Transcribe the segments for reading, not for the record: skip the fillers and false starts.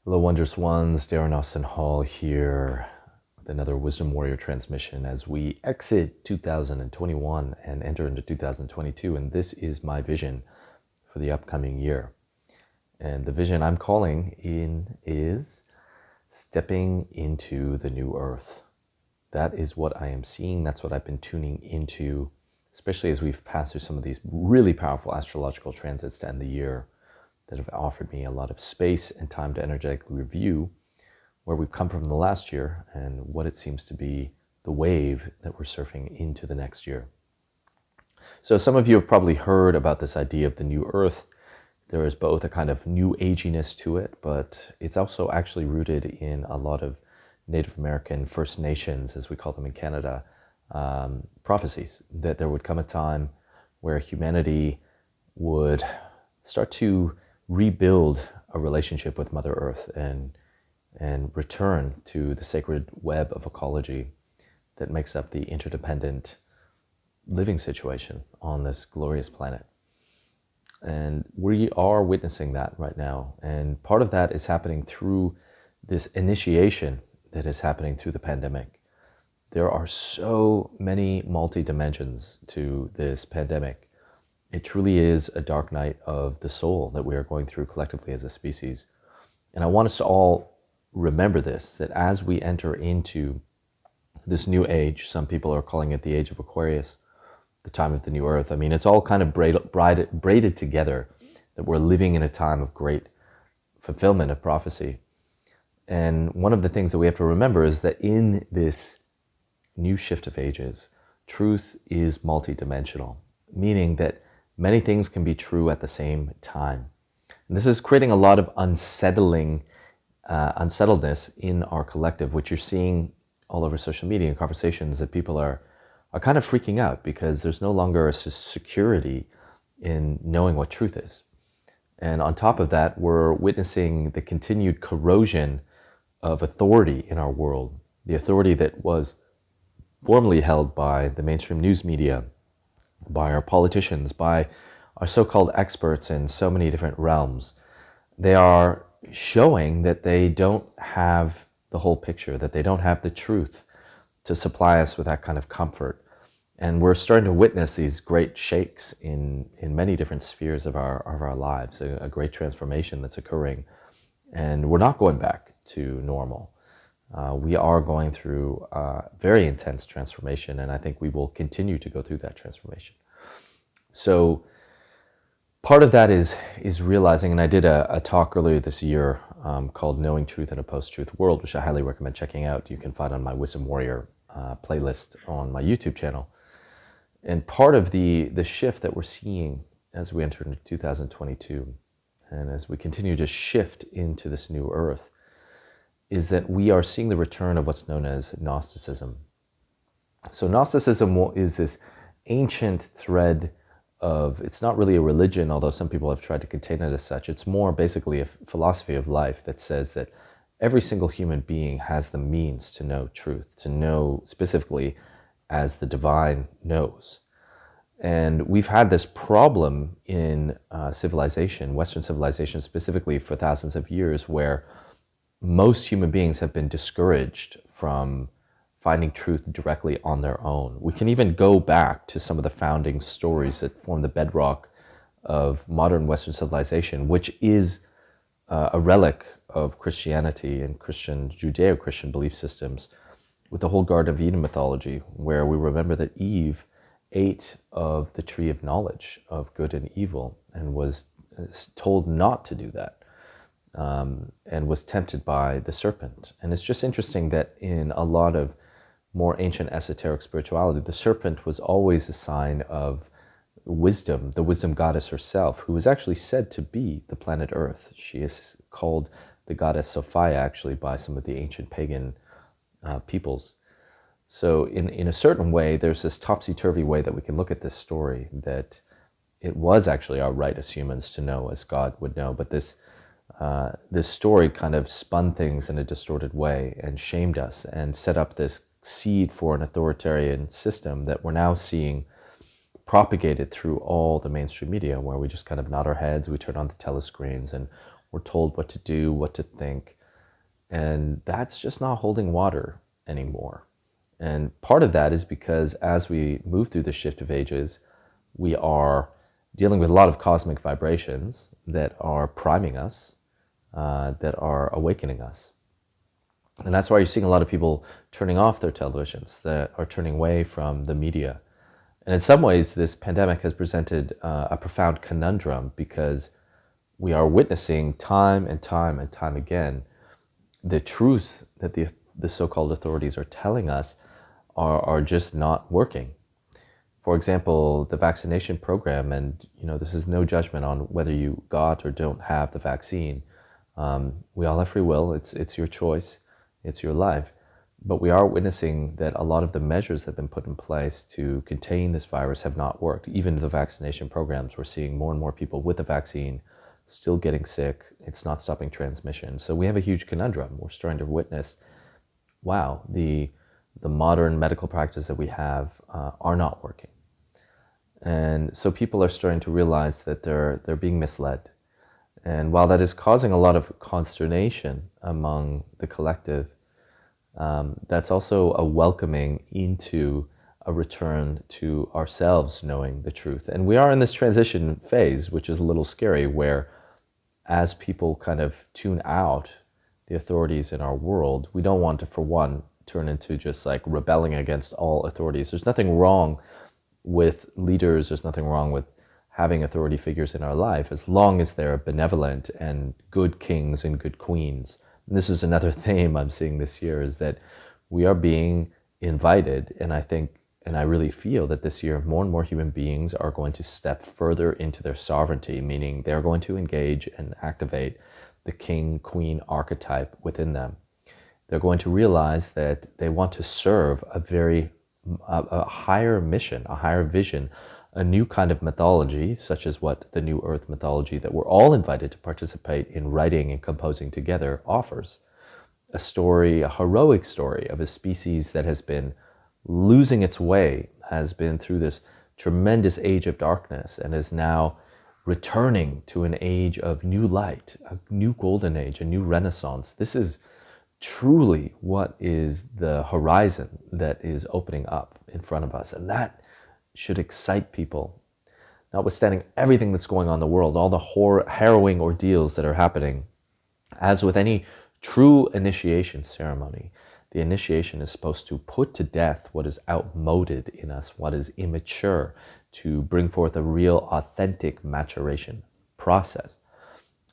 Hello, Wondrous Ones. Darren Austin Hall here with another Wisdom Warrior transmission as we exit 2021 and enter into 2022. And this is my vision for the upcoming year. And the vision I'm calling in is stepping into the new earth. That is what I am seeing. That's what I've been tuning into, especially as we've passed through some of these really powerful astrological transits to end the year that have offered me a lot of space and time to energetically review where we've come from the last year and what it seems to be the wave that we're surfing into the next year. So some of you have probably heard about this idea of the new earth. There is both a kind of new aginess to it, but it's also actually rooted in a lot of Native American First Nations, as we call them in Canada, prophecies that there would come a time where humanity would start to rebuild a relationship with Mother Earth and return to the sacred web of ecology that makes up the interdependent living situation on this glorious planet. And we are witnessing that right now. And part of that is happening through this initiation that is happening through the pandemic. There are so many multi-dimensions to this pandemic. It truly is a dark night of the soul that we are going through collectively as a species. And I want us to all remember this, that as we enter into this new age, some people are calling it the age of Aquarius, the time of the new earth. I mean, it's all kind of braided together, that we're living in a time of great fulfillment of prophecy. And one of the things that we have to remember is that in this new shift of ages, truth is multidimensional, meaning that many things can be true at the same time. And this is creating a lot of unsettledness in our collective, which you're seeing all over social media and conversations, that people are kind of freaking out because there's no longer a security in knowing what truth is. And on top of that, we're witnessing the continued corrosion of authority in our world, the authority that was formerly held by the mainstream news media, by our politicians, by our so-called experts in so many different realms. They are showing that they don't have the whole picture, that they don't have the truth to supply us with that kind of comfort. And we're starting to witness these great shakes in many different spheres of our lives, a great transformation that's occurring. And we're not going back to normal. We are going through a very intense transformation, and I think we will continue to go through that transformation. So part of that is realizing, and I did a talk earlier this year called Knowing Truth in a Post-Truth World, which I highly recommend checking out. You can find on my Wisdom Warrior playlist on my YouTube channel. And part of the shift that we're seeing as we enter into 2022, and as we continue to shift into this new earth, is that we are seeing the return of what's known as Gnosticism. So Gnosticism is this ancient thread of, it's not really a religion, although some people have tried to contain it as such. It's more basically a philosophy of life that says that every single human being has the means to know truth, to know specifically as the divine knows. And we've had this problem in civilization, Western civilization specifically, for thousands of years, where most human beings have been discouraged from finding truth directly on their own. We can even go back to some of the founding stories that form the bedrock of modern Western civilization, which is a relic of Christianity and Judeo-Christian belief systems, with the whole Garden of Eden mythology, where we remember that Eve ate of the tree of knowledge of good and evil and was told not to do that. And was tempted by the serpent. And it's just interesting that in a lot of more ancient esoteric spirituality, the serpent was always a sign of wisdom, the wisdom goddess herself, who is actually said to be the planet Earth. She is called the goddess Sophia, actually, by some of the ancient pagan peoples. So in a certain way, there's this topsy-turvy way that we can look at this story, that it was actually our right as humans to know as God would know, but this story kind of spun things in a distorted way and shamed us and set up this seed for an authoritarian system that we're now seeing propagated through all the mainstream media, where we just kind of nod our heads, we turn on the telescreens, and We're told what to do, what to think. And that's just not holding water anymore. And part of that is because as we move through the shift of ages, we are dealing with a lot of cosmic vibrations that are priming us, that are awakening us. And that's why you're seeing a lot of people turning off their televisions, that are turning away from the media. And in some ways, this pandemic has presented a profound conundrum, because we are witnessing time and time and time again the truths that the so-called authorities are telling us are just not working. For example, the vaccination program, and this is no judgment on whether you got or don't have the vaccine. We all have free will. It's your choice. It's your life. But we are witnessing that a lot of the measures that have been put in place to contain this virus have not worked. Even the vaccination programs, we're seeing more and more people with the vaccine still getting sick. It's not stopping transmission. So we have a huge conundrum. We're starting to witness, wow, the modern medical practices that we have are not working. And so people are starting to realize that they're being misled. And while that is causing a lot of consternation among the collective, that's also a welcoming into a return to ourselves knowing the truth. And we are in this transition phase, which is a little scary, where as people kind of tune out the authorities in our world, we don't want to, for one, turn into just like rebelling against all authorities. There's nothing wrong with leaders, there's nothing wrong with having authority figures in our life, as long as they're benevolent and good kings and good queens. And this is another theme I'm seeing this year, is that we are being invited, and I think, and I really feel that this year more and more human beings are going to step further into their sovereignty, meaning they're going to engage and activate the king-queen archetype within them. They're going to realize that they want to serve a higher mission, a higher vision, a new kind of mythology, such as what the New Earth mythology that we're all invited to participate in writing and composing together offers. A story, a heroic story of a species that has been losing its way, has been through this tremendous age of darkness, and is now returning to an age of new light, a new golden age, a new renaissance. This is truly what is the horizon that is opening up in front of us. And that should excite people, notwithstanding everything that's going on in the world, all the harrowing ordeals that are happening. As with any true initiation ceremony, the initiation is supposed to put to death what is outmoded in us, what is immature, to bring forth a real authentic maturation process.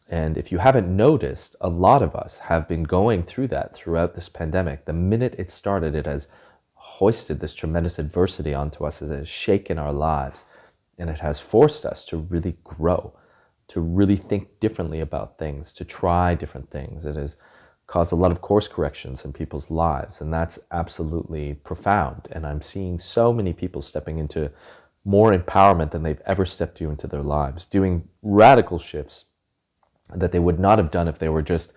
And if you haven't noticed, a lot of us have been going through that throughout this pandemic. The minute it started, it has hoisted this tremendous adversity onto us, as it has shaken our lives, and it has forced us to really grow, to really think differently about things, to try different things. It has caused a lot of course corrections in people's lives, and that's absolutely profound. And I'm seeing so many people stepping into more empowerment than they've ever stepped into their lives, doing radical shifts that they would not have done if they were just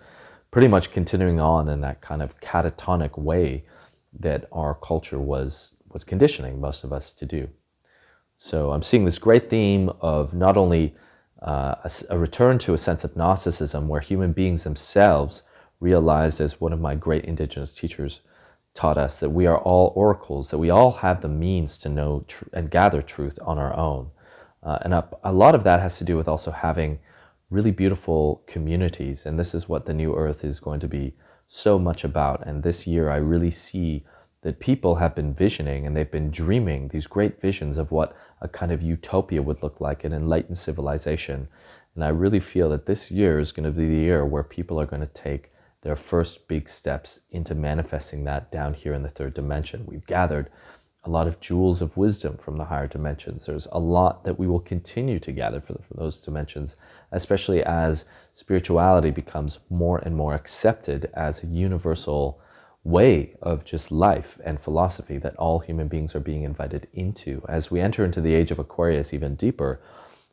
pretty much continuing on in that kind of catatonic way that our culture was conditioning most of us to do. So I'm seeing this great theme of not only a return to a sense of Gnosticism, where human beings themselves realized, as one of my great indigenous teachers taught us, that we are all oracles, that we all have the means to know and gather truth on our own. And a lot of that has to do with also having really beautiful communities. And this is what the New Earth is going to be so much about. And this year I really see that people have been visioning, and they've been dreaming these great visions of what a kind of utopia would look like, an enlightened civilization. And I really feel that this year is going to be the year where people are going to take their first big steps into manifesting that down here in the third dimension. We've gathered a lot of jewels of wisdom from the higher dimensions. There's a lot that we will continue to gather for those dimensions, especially as spirituality becomes more and more accepted as a universal way of just life and philosophy that all human beings are being invited into. As we enter into the age of Aquarius even deeper,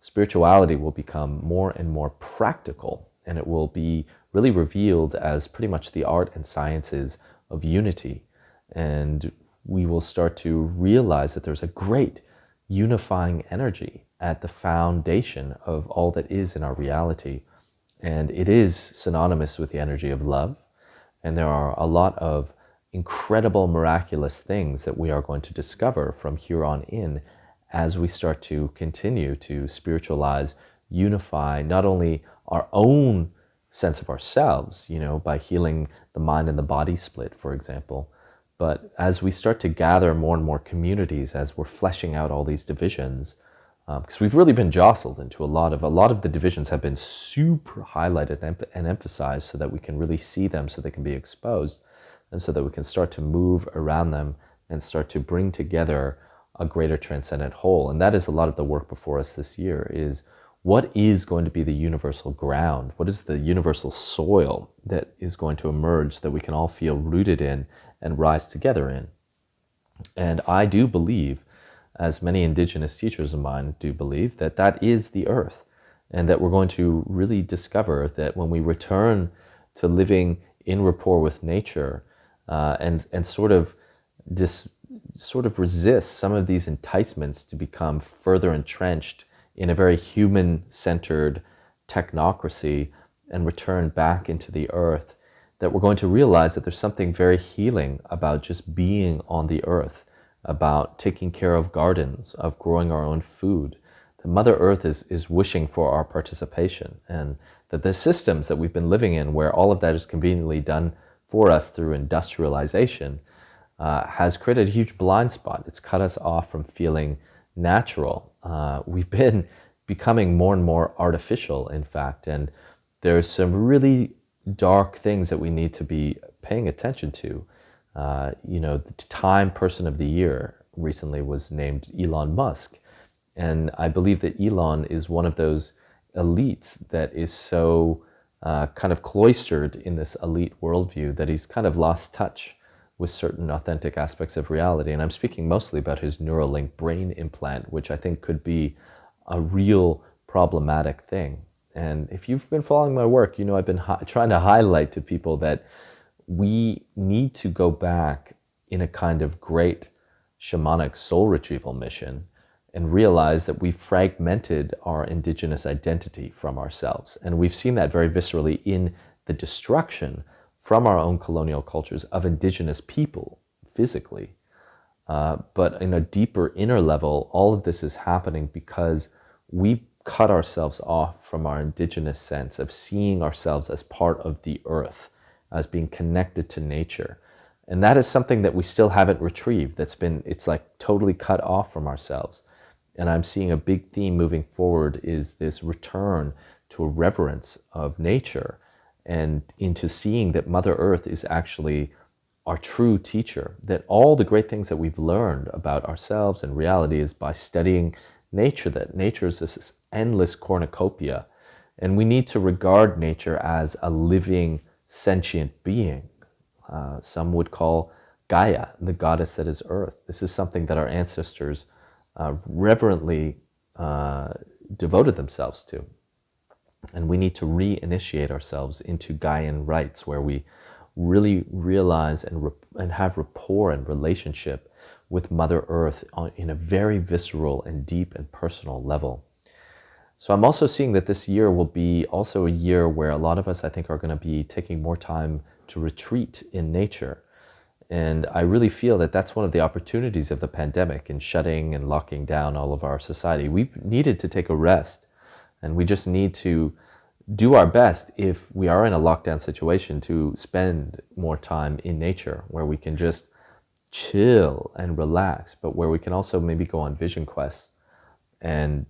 spirituality will become more and more practical, and it will be really revealed as pretty much the art and sciences of unity. And we will start to realize that there's a great unifying energy at the foundation of all that is in our reality. And it is synonymous with the energy of love. And there are a lot of incredible, miraculous things that we are going to discover from here on in as we start to continue to spiritualize, unify not only our own sense of ourselves, by healing the mind and the body split, for example, but as we start to gather more and more communities, as we're fleshing out all these divisions, because we've really been jostled into a lot of the divisions have been super highlighted and emphasized so that we can really see them, so they can be exposed, and so that we can start to move around them and start to bring together a greater transcendent whole. And that is a lot of the work before us this year, is what is going to be the universal ground? What is the universal soil that is going to emerge that we can all feel rooted in and rise together in? And I do believe, as many indigenous teachers of mine do believe, that that is the earth, and that we're going to really discover that when we return to living in rapport with nature, and sort of resist some of these enticements to become further entrenched in a very human-centered technocracy and return back into the earth, that we're going to realize that there's something very healing about just being on the earth, about taking care of gardens, of growing our own food. The Mother Earth is wishing for our participation, and that the systems that we've been living in, where all of that is conveniently done for us through industrialization, has created a huge blind spot. It's cut us off from feeling natural. We've been becoming more and more artificial, in fact, and there's some really dark things that we need to be paying attention to. The Time Person of the Year recently was named Elon Musk. And I believe that Elon is one of those elites that is so kind of cloistered in this elite worldview that he's kind of lost touch with certain authentic aspects of reality. And I'm speaking mostly about his Neuralink brain implant, which I think could be a real problematic thing. And if you've been following my work, I've been trying to highlight to people that we need to go back in a kind of great shamanic soul retrieval mission and realize that we've fragmented our indigenous identity from ourselves. And we've seen that very viscerally in the destruction from our own colonial cultures of indigenous people physically. But in a deeper inner level, all of this is happening because we cut ourselves off from our indigenous sense of seeing ourselves as part of the earth, as being connected to nature. And that is something that we still haven't retrieved. It's like totally cut off from ourselves. And I'm seeing a big theme moving forward is this return to a reverence of nature and into seeing that Mother Earth is actually our true teacher, that all the great things that we've learned about ourselves and reality is by studying nature, that nature is this endless cornucopia. And we need to regard nature as a living, sentient being. Some would call Gaia, the goddess that is Earth. This is something that our ancestors reverently devoted themselves to. And we need to reinitiate ourselves into Gaian rites, where we really realize and have rapport and relationship with Mother Earth in a very visceral and deep and personal level. So I'm also seeing that this year will be also a year where a lot of us, I think, are going to be taking more time to retreat in nature. And I really feel that that's one of the opportunities of the pandemic in shutting and locking down all of our society. We've needed to take a rest, and we just need to do our best, if we are in a lockdown situation, to spend more time in nature where we can just chill and relax, but where we can also maybe go on vision quests. And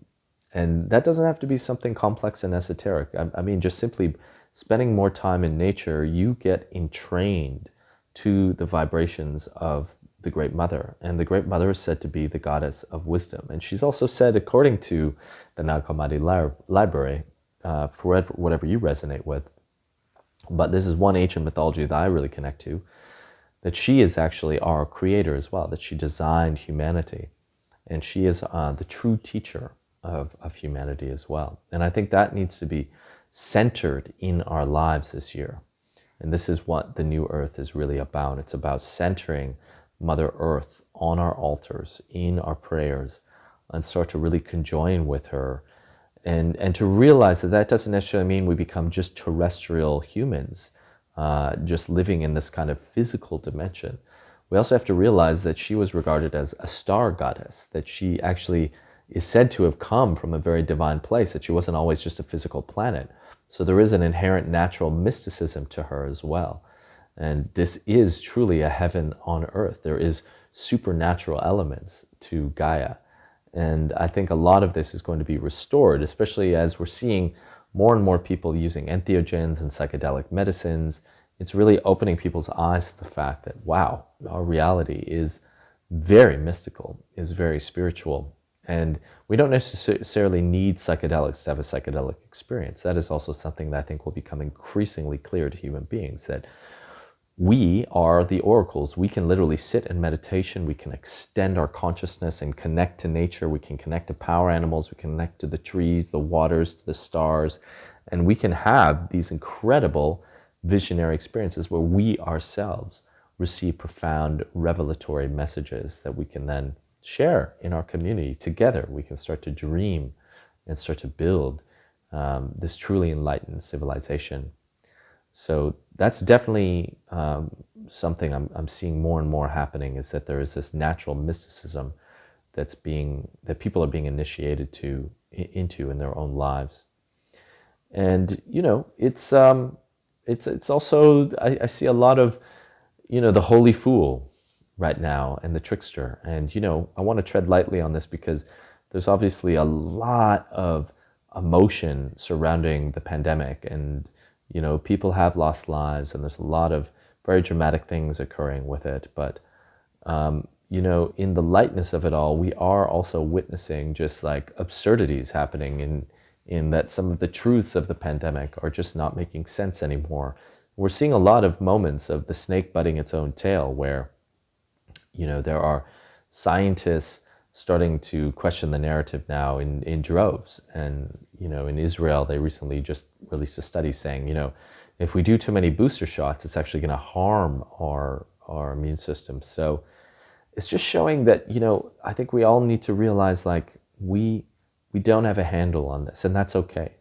that doesn't have to be something complex and esoteric. I mean, just simply spending more time in nature, you get entrained to the vibrations of the Great Mother. And the Great Mother is said to be the goddess of wisdom. And she's also said, according to the Nag Hammadi library, for whatever you resonate with, but this is one ancient mythology that I really connect to, that she is actually our creator as well, that she designed humanity. And she is the true teacher of humanity as well. And I think that needs to be centered in our lives this year. And this is what the New Earth is really about. It's about centering Mother Earth on our altars, in our prayers, and start to really conjoin with her And to realize that that doesn't necessarily mean we become just terrestrial humans, just living in this kind of physical dimension. We also have to realize that she was regarded as a star goddess, that she actually is said to have come from a very divine place, that she wasn't always just a physical planet. So there is an inherent natural mysticism to her as well. And this is truly a heaven on earth. There is supernatural elements to Gaia. And I think a lot of this is going to be restored, especially as we're seeing more and more people using entheogens and psychedelic medicines. It's really opening people's eyes to the fact that, wow, our reality is very mystical, is very spiritual. And we don't necessarily need psychedelics to have a psychedelic experience. That is also something that I think will become increasingly clear to human beings, that we are the oracles. We can literally sit in meditation. We can extend our consciousness and connect to nature. We can connect to power animals. We can connect to the trees, the waters, to the stars. And we can have these incredible visionary experiences where we ourselves receive profound revelatory messages that we can then share in our community together. We can start to dream and start to build this truly enlightened civilization. So that's definitely something I'm seeing more and more happening, is that there is this natural mysticism that people are being initiated into in their own lives. And it's also, I see a lot of the holy fool right now and the trickster. And I want to tread lightly on this because there's obviously a lot of emotion surrounding the pandemic, and people have lost lives, and there's a lot of very dramatic things occurring with it. But, in the lightness of it all, we are also witnessing just like absurdities happening in that some of the truths of the pandemic are just not making sense anymore. We're seeing a lot of moments of the snake biting its own tail, where, there are scientists starting to question the narrative now in droves. And, in Israel, they recently just released a study saying, if we do too many booster shots, it's actually going to harm our immune system. So it's just showing that, I think we all need to realize, like, we don't have a handle on this, and that's okay.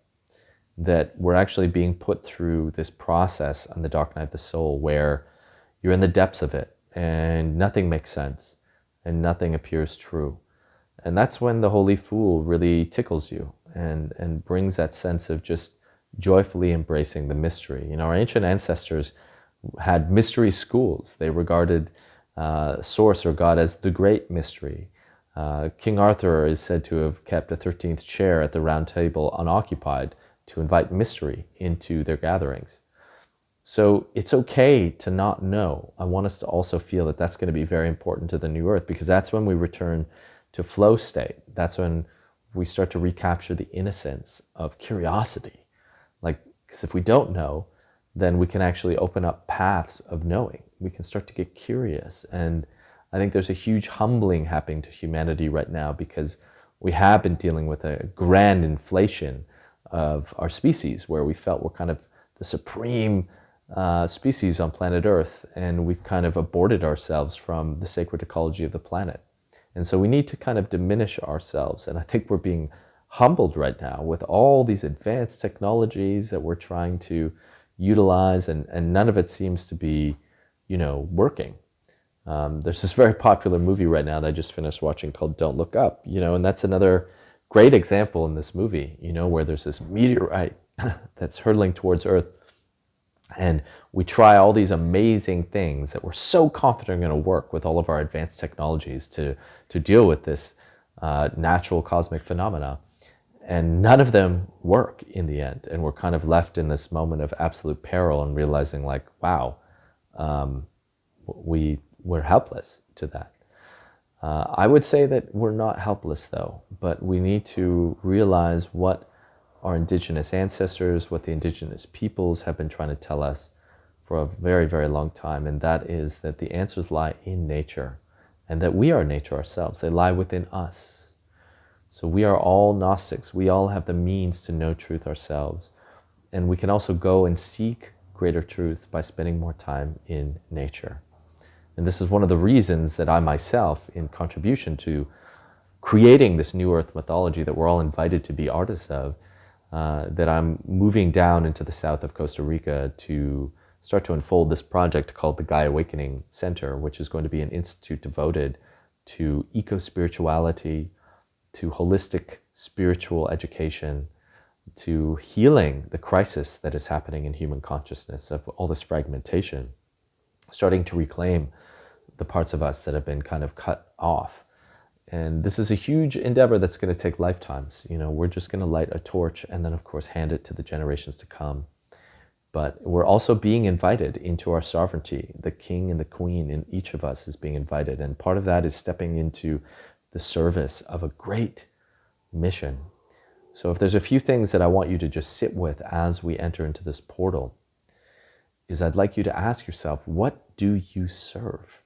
That we're actually being put through this process on the dark night of the soul, where you're in the depths of it and nothing makes sense and nothing appears true. And that's when the holy fool really tickles you and brings that sense of just joyfully embracing the mystery. Our ancient ancestors had mystery schools. They regarded Source or God as the great mystery. King Arthur is said to have kept a 13th chair at the round table unoccupied to invite mystery into their gatherings. So it's okay to not know. I want us to also feel that that's going to be very important to the new earth, because that's when we return to flow state. That's when we start to recapture the innocence of curiosity. Because if we don't know, then we can actually open up paths of knowing. We can start to get curious. And I think there's a huge humbling happening to humanity right now, because we have been dealing with a grand inflation of our species, where we felt we're kind of the supreme species on planet Earth, and we've kind of aborted ourselves from the sacred ecology of the planet. And so we need to kind of diminish ourselves. And I think we're being humbled right now with all these advanced technologies that we're trying to utilize, and none of it seems to be, working. There's this very popular movie right now that I just finished watching called Don't Look Up, and that's another great example in this movie, where there's this meteorite that's hurtling towards Earth, and we try all these amazing things that we're so confident are going to work with all of our advanced technologies to deal with this natural cosmic phenomena. And none of them work in the end. And we're kind of left in this moment of absolute peril and realizing, like, wow, we're helpless to that. I would say that we're not helpless, though, but we need to realize what our indigenous ancestors, what the indigenous peoples have been trying to tell us for a very, very long time, and that is that the answers lie in nature, and that we are nature ourselves. They lie within us. So we are all Gnostics. We all have the means to know truth ourselves, and we can also go and seek greater truth by spending more time in nature. And this is one of the reasons that I myself, in contribution to creating this new earth mythology that we're all invited to be artists of, that I'm moving down into the south of Costa Rica to start to unfold this project called the Gaia Awakening Center, which is going to be an institute devoted to eco-spirituality, to holistic spiritual education, to healing the crisis that is happening in human consciousness of all this fragmentation, starting to reclaim the parts of us that have been kind of cut off. And this is a huge endeavor that's going to take lifetimes. You know, we're just going to light a torch and then, of course, hand it to the generations to come. But we're also being invited into our sovereignty. The king and the queen in each of us is being invited. And part of that is stepping into the service of a great mission. So if there's a few things that I want you to just sit with as we enter into this portal, is I'd like you to ask yourself, what do you serve?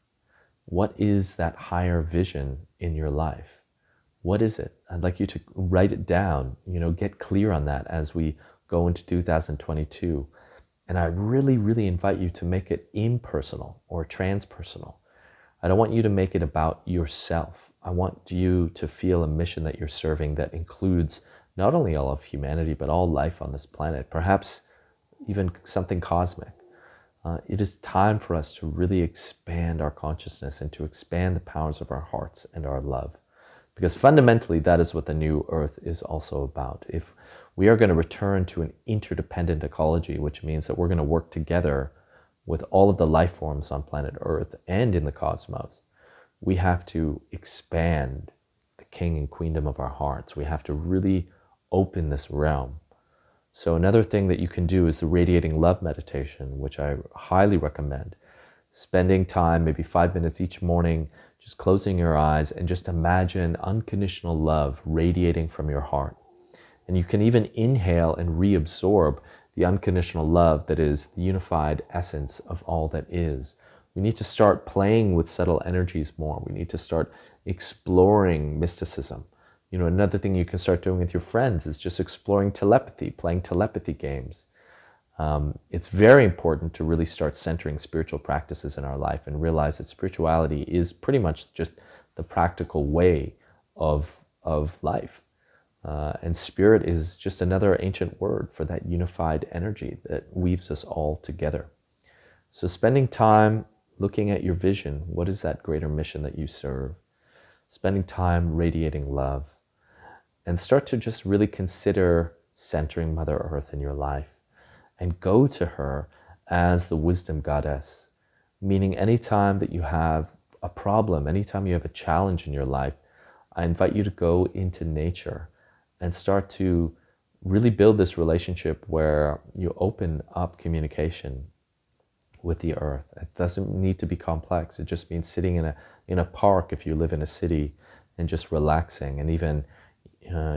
What is that higher vision in your life? What is it? I'd like you to write it down, you know, get clear on that as we go into 2022. And I really, really invite you to make it impersonal or transpersonal. I don't want you to make it about yourself. I want you to feel a mission that you're serving that includes not only all of humanity, but all life on this planet, perhaps even something cosmic. It is time for us to really expand our consciousness and to expand the powers of our hearts and our love. Because fundamentally, that is what the new earth is also about. If we are going to return to an interdependent ecology, which means that we're going to work together with all of the life forms on planet Earth and in the cosmos, we have to expand the king and queendom of our hearts. We have to really open this realm. So another thing that you can do is the Radiating Love meditation, which I highly recommend. Spending time, maybe 5 minutes each morning, just closing your eyes and just imagine unconditional love radiating from your heart. And you can even inhale and reabsorb the unconditional love that is the unified essence of all that is. We need to start playing with subtle energies more. We need to start exploring mysticism. You know, another thing you can start doing with your friends is just exploring telepathy, playing telepathy games. It's very important to really start centering spiritual practices in our life and realize that spirituality is pretty much just the practical way of life. And spirit is just another ancient word for that unified energy that weaves us all together. So spending time looking at your vision, what is that greater mission that you serve? Spending time radiating love, and start to just really consider centering Mother Earth in your life and go to her as the wisdom goddess, meaning anytime that you have a problem, anytime you have a challenge in your life, I invite you to go into nature and start to really build this relationship where you open up communication with the earth. It doesn't need to be complex. It just means sitting in a park if you live in a city and just relaxing. And even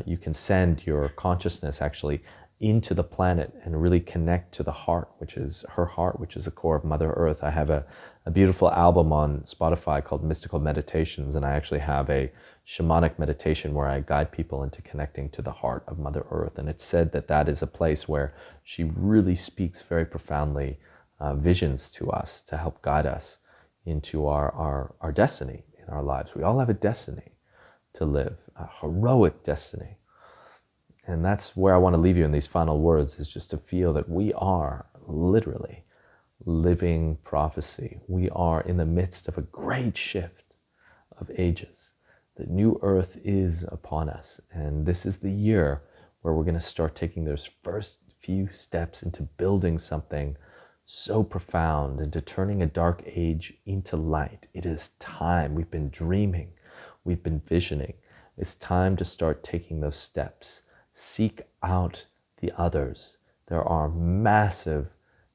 you can send your consciousness actually into the planet and really connect to the heart, which is her heart, which is the core of Mother Earth. I have a beautiful album on Spotify called Mystical Meditations, and I actually have a shamanic meditation where I guide people into connecting to the heart of Mother Earth. And it's said that that is a place where she really speaks very profoundly visions to us to help guide us into our destiny in our lives. We all have a destiny to live, a heroic destiny. And that's where I want to leave you in these final words, is just to feel that we are literally living prophecy. We are in the midst of a great shift of ages. The new earth is upon us. And this is the year where we're going to start taking those first few steps into building something so profound, into turning a dark age into light. It is time. We've been dreaming. We've been visioning. It's time to start taking those steps. Seek out the others. There are massive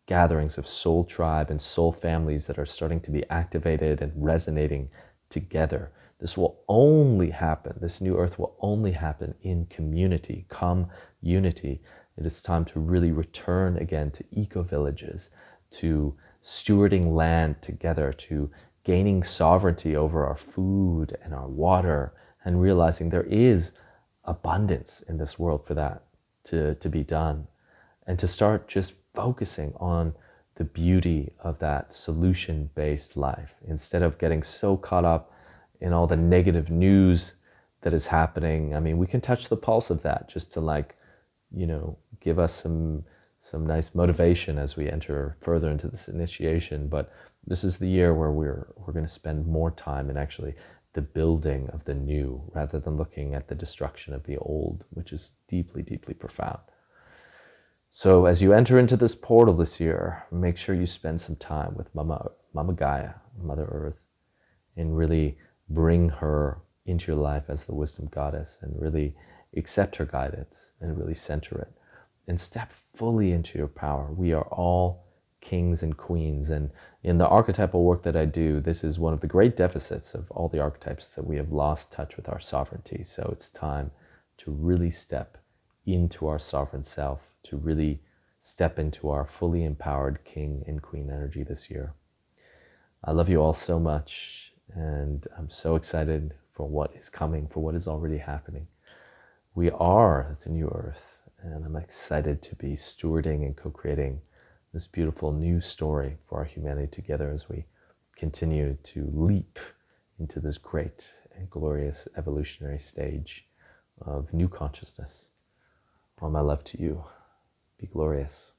gatherings of soul tribe and soul families that are starting to be activated and resonating together. This will only happen, this new earth will only happen in community. Come unity. It is time to really return again to eco-villages, to stewarding land together, to gaining sovereignty over our food and our water, and realizing there is abundance in this world for that to be done, and to start just focusing on the beauty of that solution-based life instead of getting so caught up in all the negative news that is happening. I mean, we can touch the pulse of that just to like, give us some nice motivation as we enter further into this initiation. But this is the year where we're going to spend more time in actually the building of the new rather than looking at the destruction of the old, which is deeply, deeply profound. So as you enter into this portal this year, make sure you spend some time with Mama Gaia, Mother Earth, and really bring her into your life as the wisdom goddess and really accept her guidance and really center it and step fully into your power. We are all kings and queens, and in the archetypal work that I do, this is one of the great deficits of all the archetypes, that we have lost touch with our sovereignty. So it's time to really step into our sovereign self, to really step into our fully empowered king and queen energy this year. I love you all so much, and I'm so excited for what is coming, for what is already happening. We are the new earth, and I'm excited to be stewarding and co-creating this beautiful new story for our humanity together as we continue to leap into this great and glorious evolutionary stage of new consciousness. All my love to you. Be glorious.